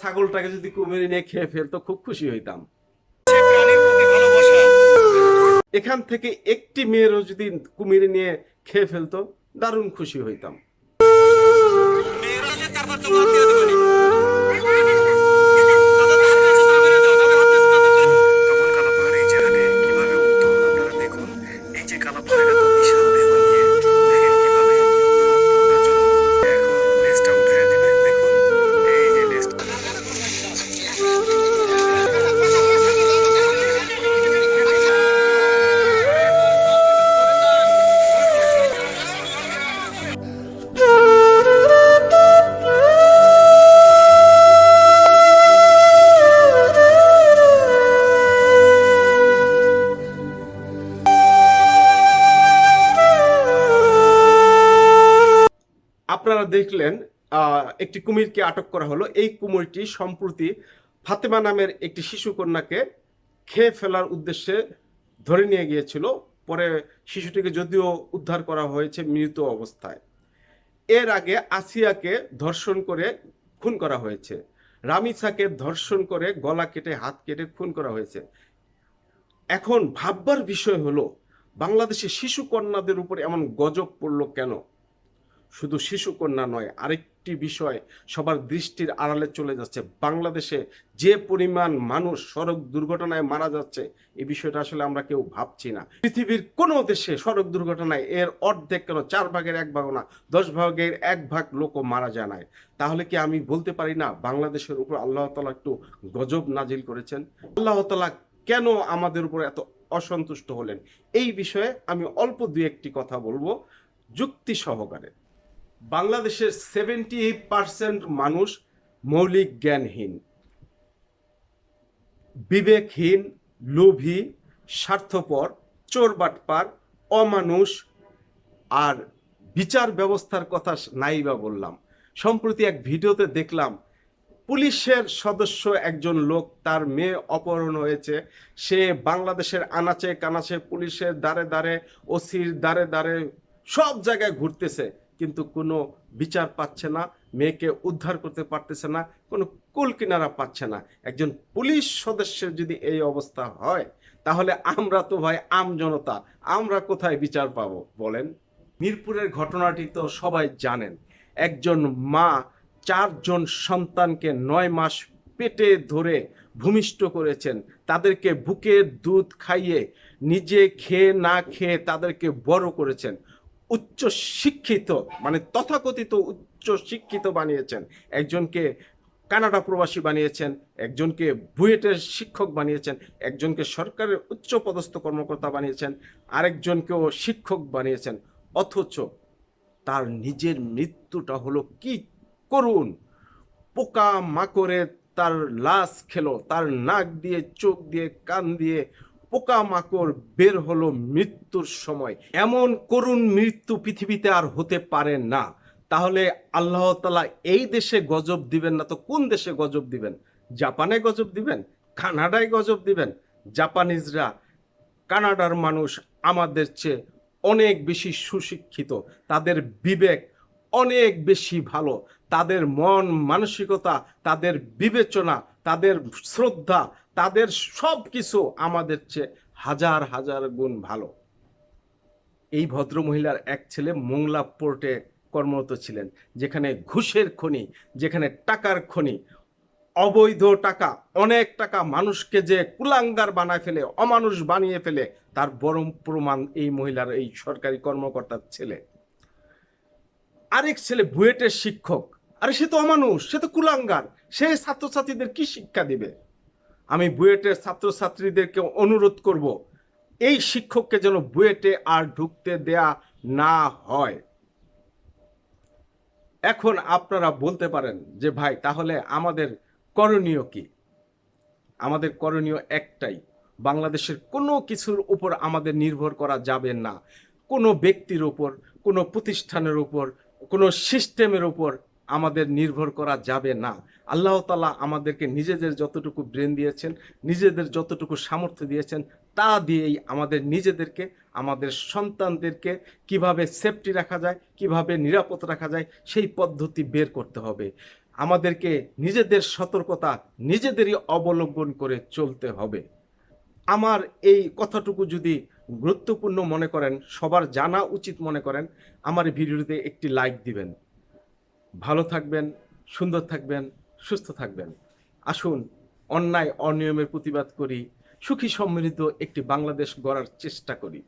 ছাগলটাকে যদি কুমির নিয়ে খেয়ে ফেলতো খুব খুশি হইতাম। এখান থেকে একটি মেয়েরও যদি কুমির নিয়ে খেয়ে ফেলতো দারুণ খুশি হইতাম। আপনারা দেখলেন একটি কুমিরকে আটক করা হলো। এই কুমিরটি সম্প্রতি ফাতেমা নামের একটি শিশু কন্যাকে খেয়ে ফেলার উদ্দেশ্যে ধরে নিয়ে গিয়েছিল। পরে শিশুটিকে যদিও উদ্ধার করা হয়েছে মৃত অবস্থায়। এর আগে আসিয়াকে ধর্ষণ করে খুন করা হয়েছে, রামিসাকে ধর্ষণ করে গলা কেটে হাত কেটে খুন করা হয়েছে। এখন ভাববার বিষয় হলো বাংলাদেশে শিশু কন্যাদের উপর এমন গজব পড়লো কেন? শুধু শিশু কন্যা নয়, আরেকটি বিষয় সবার দৃষ্টির আড়ালে চলে যাচ্ছে। বাংলাদেশে যে পরিমাণ মানুষ সড়ক দুর্ঘটনায় মারা যাচ্ছে, এই বিষয়টা আসলে আমরা কেউ ভাবছি না। পৃথিবীর কোনো দেশে সড়ক দুর্ঘটনায় এর অর্ধেক কেন 4/1 না 10/1 লোকও মারা যায় না। তাহলে কি আমি বলতে পারি না বাংলাদেশের উপর আল্লাহ তাআলা একটু গজব নাজিল করেছেন? আল্লাহ তাআলা কেন আমাদের উপর এত অসন্তুষ্ট হলেন? এই বিষয়ে আমি অল্প দু একটি কথা বলবো যুক্তি সহকারে। বাংলাদেশের 78% মানুষ মৌলিক জ্ঞানহীন, বিবেকহীন, লোভী, স্বার্থপর, চোরবাটপার, অমানুষ। আর বিচার ব্যবস্থার কথা নাই বা বললাম। সম্প্রতি এক ভিডিওতে দেখলাম পুলিশের সদস্য একজন লোক, তার মেয়ে অপহরণ হয়েছে, সে বাংলাদেশের আনাচে কানাচে পুলিশের দ্বারে দ্বারে, ওসির দ্বারে দ্বারে সব জায়গায় ঘুরতেছে, কিন্তু কোনো বিচার পাচ্ছে না, মেয়েকে উদ্ধার করতে পারতেছে না, কোনো কুল কিনারা পাচ্ছে না। একজন পুলিশ সদস্যের যদি এই অবস্থা হয়, তাহলে আমরা তো ভাই আম জনতা, আমরা কোথায় বিচার পাবো বলেন? মিরপুরের ঘটনাটি তো সবাই জানেন। একজন মা 4 জন সন্তানকে 9 মাস পেটে ধরে ভূমিষ্ঠ করেছেন, তাদেরকে বুকের দুধ খাইয়ে নিজে খেয়ে না খেয়ে তাদেরকে বড় করেছেন। উচ্চ শিক্ষিত, মানে তথাকথিত উচ্চ শিক্ষিত বানিয়েছেন। একজনকে কানাডা প্রবাসী বানিয়েছেন, একজনকে বুয়েটের শিক্ষক বানিয়েছেন, একজনকে সরকারের উচ্চ পদস্থ কর্মকর্তা বানিয়েছেন, আরেকজনকেও শিক্ষক বানিয়েছেন। অথচ তার নিজের মৃত্যুটা হলো কি করুন! পোকা মাকড়ে তার লাশ খেলো, তার নাক দিয়ে, চোখ দিয়ে, কান দিয়ে পোকা মাকড় বের হলো মৃত্যুর সময়। এমন করুণ মৃত্যু পৃথিবীতে আর হতে পারে না। তাহলে আল্লাহ তাআলা এই দেশে গজব দিবেন না তো কোন দেশে গজব দিবেন? জাপানে গজব দিবেন? কানাডায় গজব দিবেন? জাপানিজরা, কানাডার মানুষ আমাদের চেয়ে অনেক বেশি সুশিক্ষিত, তাদের বিবেক অনেক বেশি ভালো, তাদের মন মানসিকতা, তাদের বিবেচনা, তাদের শ্রদ্ধা, তাদের সব কিছু আমাদের চেয়ে হাজার হাজার গুণ ভালো। এই ভদ্র মহিলার এক ছেলে মোংলা পোর্টে কর্মরত ছিলেন, যেখানে ঘুষের খনি, যেখানে টাকার খনি, অবৈধ টাকা, অনেক টাকা মানুষকে যে কুলাঙ্গার বানায় ফেলে, অমানুষ বানিয়ে ফেলে, তার বড় প্রমাণ এই মহিলার এই সরকারি কর্মকর্তার ছেলে। আরেক ছেলে বুয়েটের শিক্ষক, আরে সে তো অমানুষ, সে তো কুলাঙ্গার, সে ছাত্রছাত্রীদের কি শিক্ষা দিবে? আমি বুয়েটের ছাত্রছাত্রীদেরকে অনুরোধ করব, এই শিক্ষককে যেন বুয়েটে আর ঢুকতে দেয়া না হয়। এখন আপনারা বলতে পারেন যে ভাই তাহলে আমাদের করণীয় কি? আমাদের করণীয় একটাই, বাংলাদেশের কোনো কিছুর উপর আমাদের নির্ভর করা যাবে না। কোনো ব্যক্তির উপর, কোনো প্রতিষ্ঠানের উপর, কোনো সিস্টেমের উপর আমাদের নির্ভর করা যাবে না। আল্লাহ তাআলা আমাদেরকে নিজেদের যতটুকু ব্রেন দিয়েছেন, নিজেদের যতটুকু সামর্থ্য দিয়েছেন, তা দিয়েই আমাদের নিজেদেরকে, আমাদের সন্তানদেরকে কিভাবে সেফটি রাখা যায়, কিভাবে নিরাপদ রাখা যায়, সেই পদ্ধতি বের করতে হবে। আমাদেরকে নিজেদের সতর্কতা নিজেদেরই অবলম্বন করে চলতে হবে। আমার এই কথাটুকু যদি গুরুত্বপূর্ণ মনে করেন, সবার জানা উচিত মনে করেন, আমার এই ভিডিওতে একটি লাইক দিবেন। ভালো থাকবেন, সুন্দর থাকবেন, সুস্থ থাকবেন। আসুন অন্যায় অনিয়মের প্রতিবাদ করি, সুখী সমৃদ্ধ একটি বাংলাদেশ গড়ার চেষ্টা করি।